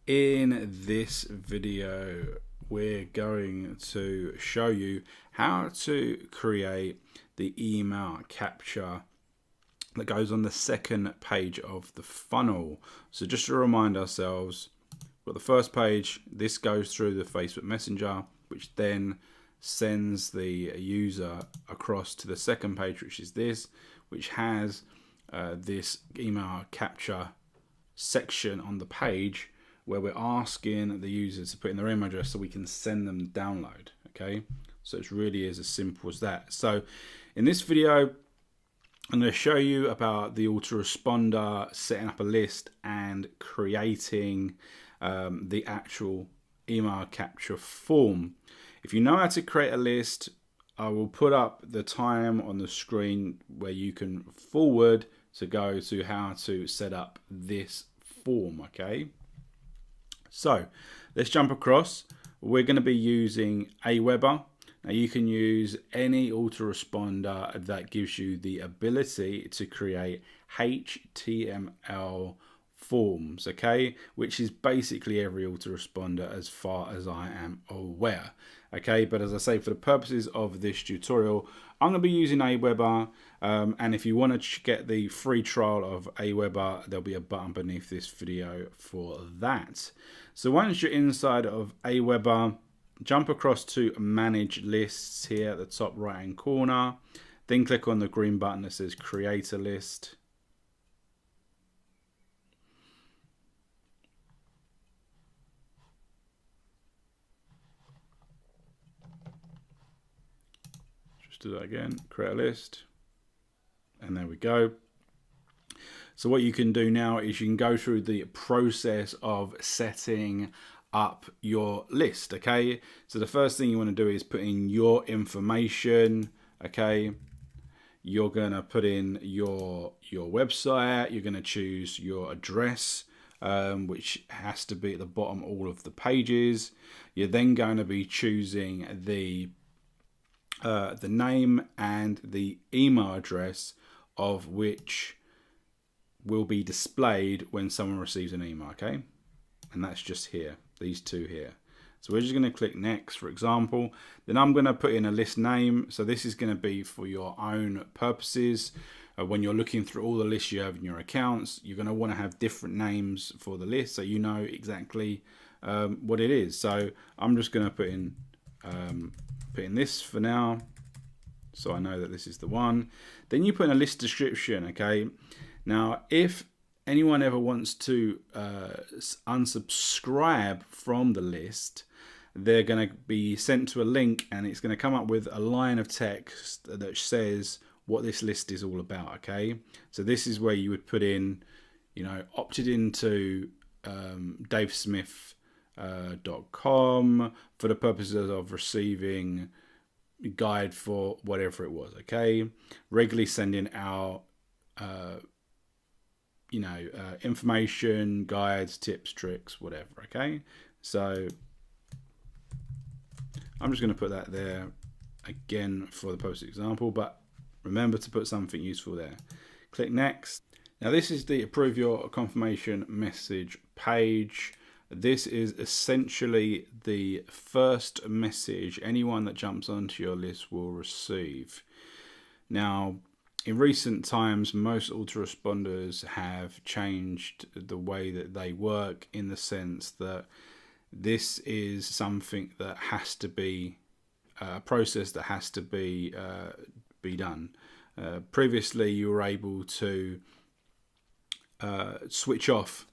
In this video, we're going to show you how to create the email capture that goes on the second page of the funnel. So just to remind ourselves, we've got the first page, this goes through the Facebook Messenger, which then sends the user across to the second page, which is this, which has this email capture section on the page where we're asking the user to put in their email address so we can send them the download. Okay, so it really is as simple as that. So in this video, I'm going to show you about the autoresponder, setting up a list and creating the actual email capture form. If you know how to create a list, I will put up the time on the screen where you can forward to go to how to set up this form. Okay, so let's jump across. We're going to be using Aweber. Now you can use any autoresponder that gives you the ability to create HTML forms, okay, which is basically every autoresponder as far as I am aware. Okay, but as I say, for the purposes of this tutorial, I'm going to be using Aweber, and if you want to get the free trial of Aweber, there'll be a button beneath this video for that. So once you're inside of Aweber, jump across to Manage Lists here at the top right hand corner, then click on the green button that says Create a List. Just do that again, create a list, and there we go. So what you can do now is you can go through the process of setting up your list. Okay, so the first thing you want to do is put in your information. Okay, you're going to put in your website, you're going to choose your address, which has to be at the bottom of all of the pages. You're then going to be choosing the name and the email address of which will be displayed when someone receives an email. Okay, and that's just here, these two here. So we're just going to click next, for example. Then I'm going to put in a list name. So this is going to be for your own purposes. When you're looking through all the lists you have in your accounts, you're going to want to have different names for the list so you know exactly what it is. So I'm just going to put in this for now, so I know that this is the one. Then you put in a list description. Okay, now if anyone ever wants to unsubscribe from the list, they're going to be sent to a link and it's going to come up with a line of text that says what this list is all about. Okay, so this is where you would put in, opted into davesmith.com for the purposes of receiving guide for whatever it was. Okay, regularly sending out information, guides, tips, tricks, whatever. Okay, so I'm just going to put that there again for the post example, but remember to put something useful there. Click next. Now this is the approve your confirmation message page. This is essentially the first message anyone that jumps onto your list will receive. Now, in recent times, most autoresponders have changed the way that they work, in the sense that this is something that has to be a process that has to be done. Previously, you were able to switch off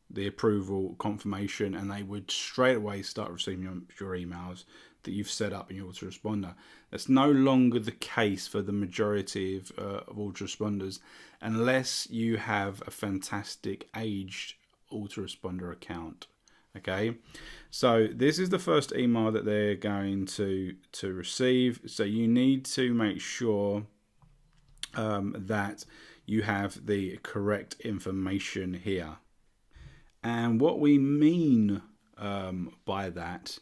the approval confirmation and they would straight away start receiving your emails that you've set up in your autoresponder. That's no longer the case for the majority of autoresponders, unless you have a fantastic aged autoresponder account. Okay, so this is the first email that they're going to receive. So you need to make sure that you have the correct information here. And what we mean by that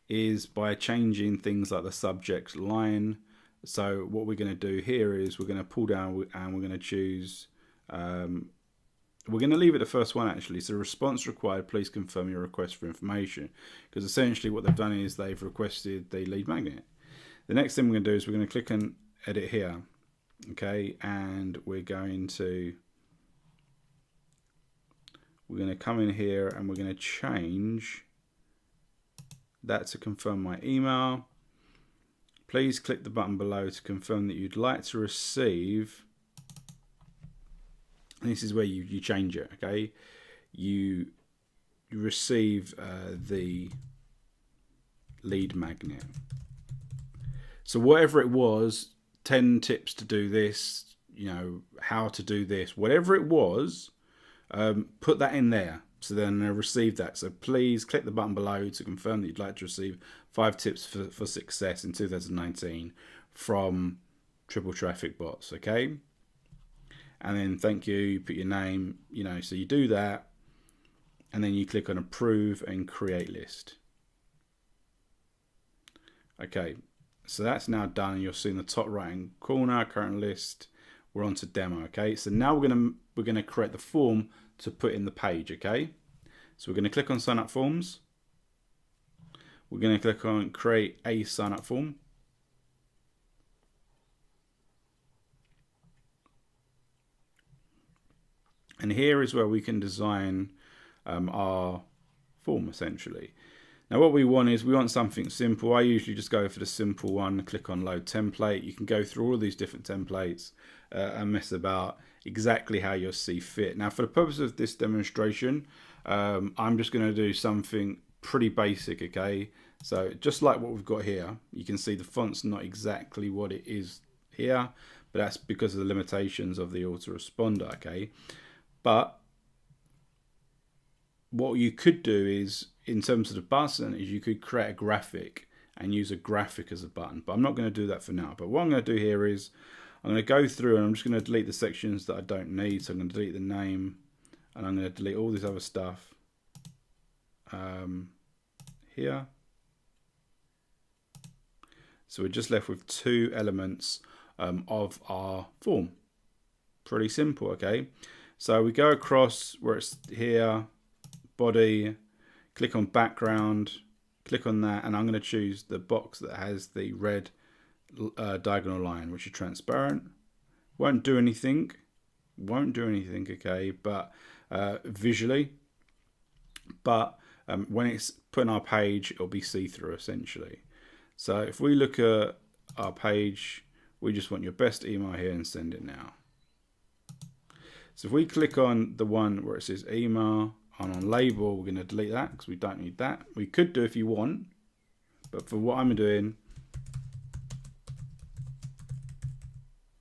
is by changing things like the subject line. So what we're going to do here is we're going to pull down and we're going to choose we're going to leave it the first one actually. So response required, please confirm your request for information. Because essentially what they've done is they've requested the lead magnet. The next thing we're going to do is we're going to click on edit here. Okay, and we're going to come in here and we're going to change that to confirm my email. Please click the button below to confirm that you'd like to receive. And this is where you change it. Okay, you receive the lead magnet. So whatever it was, 10 tips to do this, you know, how to do this, whatever it was, put that in there. So then they'll receive that. So please click the button below to confirm that you'd like to receive 5 tips for success in 2019 from Triple Traffic Bots. Okay. And then thank you, you put your name, you know, so you do that. And then you click on approve and create list. Okay. So that's now done, and you'll see in the top right hand corner, current list. We're on to demo. Okay, so now we're gonna create the form to put in the page. Okay, so we're gonna click on sign up forms. We're gonna click on create a sign up form. And here is where we can design our form essentially. Now what we want is we want something simple. I usually just go for the simple one, click on load template. You can go through all of these different templates and mess about exactly how you'll see fit. Now for the purpose of this demonstration, I'm just going to do something pretty basic, okay? So just like what we've got here, you can see the font's not exactly what it is here, but that's because of the limitations of the autoresponder, okay? But what you could do is, in terms of the button, is you could create a graphic and use a graphic as a button. But I'm not going to do that for now. But what I'm going to do here is I'm going to go through and I'm just going to delete the sections that I don't need. So I'm going to delete the name and I'm going to delete all this other stuff here. So we're just left with 2 elements of our form. Pretty simple, okay? So we go across where it's here, body, click on background, click on that, and I'm going to choose the box that has the red diagonal line, which is transparent. Won't do anything, okay, but visually, but when it's put on our page, it'll be see-through essentially. So if we look at our page, we just want your best email here and send it now. So if we click on the one where it says email, and on label, we're going to delete that because we don't need that. We could do if you want, but for what I'm doing,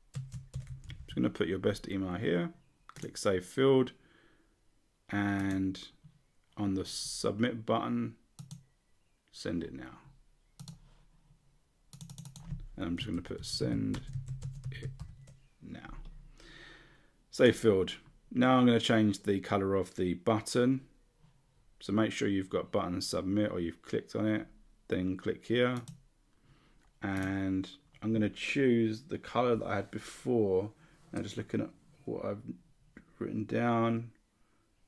I'm just going to put your best email here, click save field, and on the submit button, send it now. And I'm just going to put send it now. Save field. Now I'm going to change the color of the button. So make sure you've got button submit or you've clicked on it. Then click here. And I'm going to choose the color that I had before. Now just looking at what I've written down.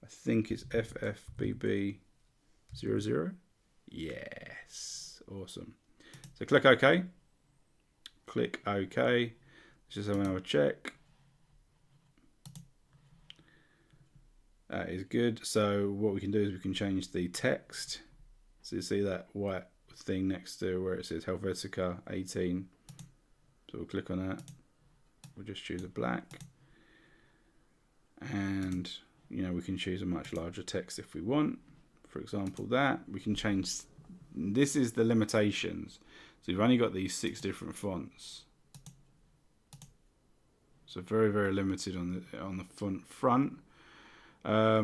I think it's FFBB00. Yes. Awesome. So click OK. Click OK. Let's just have another check. That is good. So what we can do is we can change the text. So you see that white thing next to where it says Helvetica 18. So we'll click on that. We'll just choose a black. And you know, we can choose a much larger text if we want. For example, that we can change. This is the limitations. So you've only got these 6 different fonts. So very, very limited on the font front. But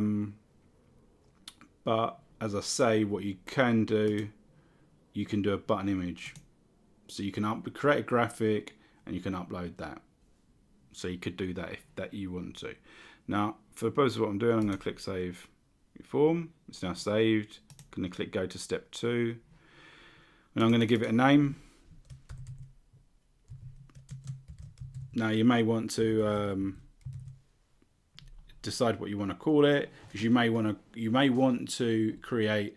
as I say, what you can do a button image. So you can create a graphic and you can upload that. So you could do that if that you want to. Now, for the purpose of what I'm doing, I'm going to click save form. It's now saved. I'm going to click go to step 2. And I'm going to give it a name. Now you may want to decide what you want to call it, because you may want to create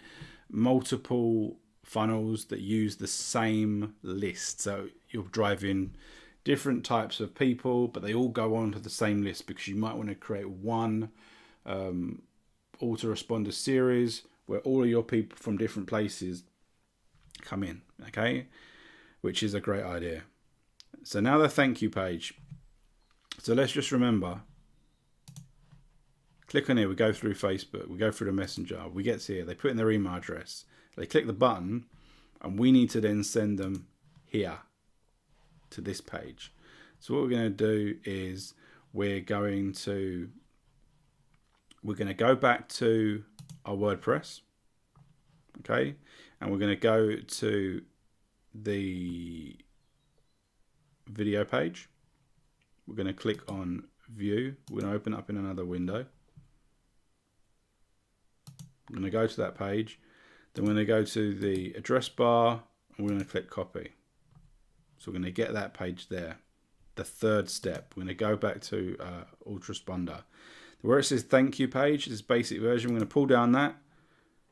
multiple funnels that use the same list. So you're driving different types of people, but they all go onto the same list, because you might want to create one autoresponder series where all of your people from different places come in, okay? Which is a great idea. So now the thank you page. So let's just remember, click on here, we go through Facebook, we go through the messenger, we get to here, they put in their email address, they click the button, and we need to then send them here to this page. So what we're going to do is we're going to go back to our WordPress, okay, and we're going to go to the video page. We're going to click on view. We're going to open up in another window. I'm going to go to that page. Then we're going to go to the address bar, and we're going to click copy. So we're going to get that page there. The third step, we're going to go back to autoresponder. Where it says thank you page, this basic version, we're going to pull down that,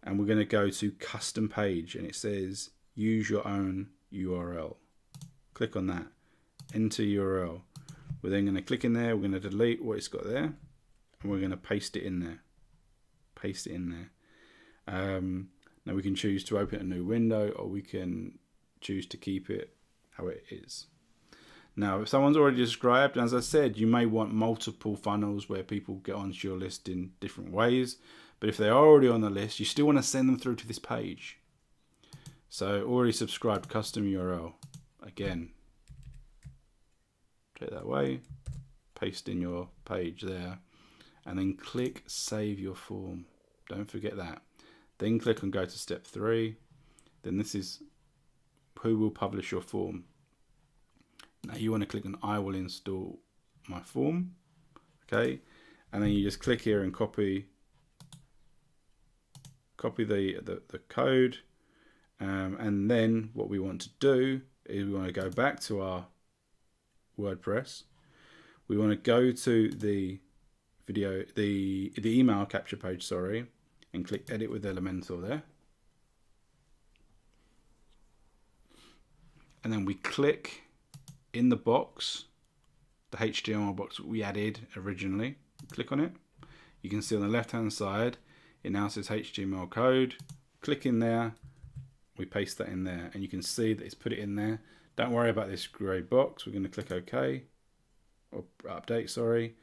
and we're going to go to custom page, and it says use your own URL. Click on that, enter URL. We're then going to click in there, we're going to delete what it's got there, and we're going to paste it in there. Paste it in there. Now we can choose to open a new window, or we can choose to keep it how it is. Now, if someone's already described, as I said, you may want multiple funnels where people get onto your list in different ways. But if they're already on the list, you still want to send them through to this page. So already subscribed, custom URL. Again, take that away, paste in your page there, and then click save your form. Don't forget that. Then click and go to step 3. Then this is who will publish your form. Now you want to click on I will install my form, okay, and then you just click here and copy the code, and then what we want to do is we want to go back to our WordPress. We want to go to the email capture page, sorry, and click edit with Elementor there, and then we click in the box, the HTML box we added originally. Click on it. You can see on the left hand side it now says HTML code. Click in there, we paste that in there, and you can see that it's put it in there. Don't worry about this grey box. We're going to click OK, or update, sorry.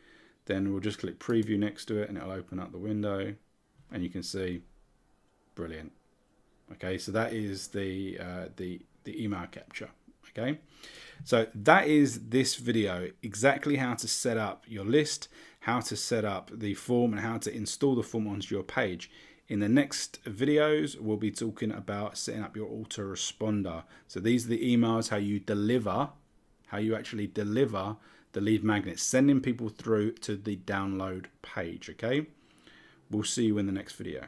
Then we'll just click preview next to it, and it'll open up the window, and you can see, brilliant. Okay, so that is the email capture. Okay, so that is this video, exactly how to set up your list, how to set up the form, and how to install the form onto your page. In the next videos, we'll be talking about setting up your autoresponder. So these are the emails, how you actually deliver the lead magnet, sending people through to the download page. Okay, we'll see you in the next video.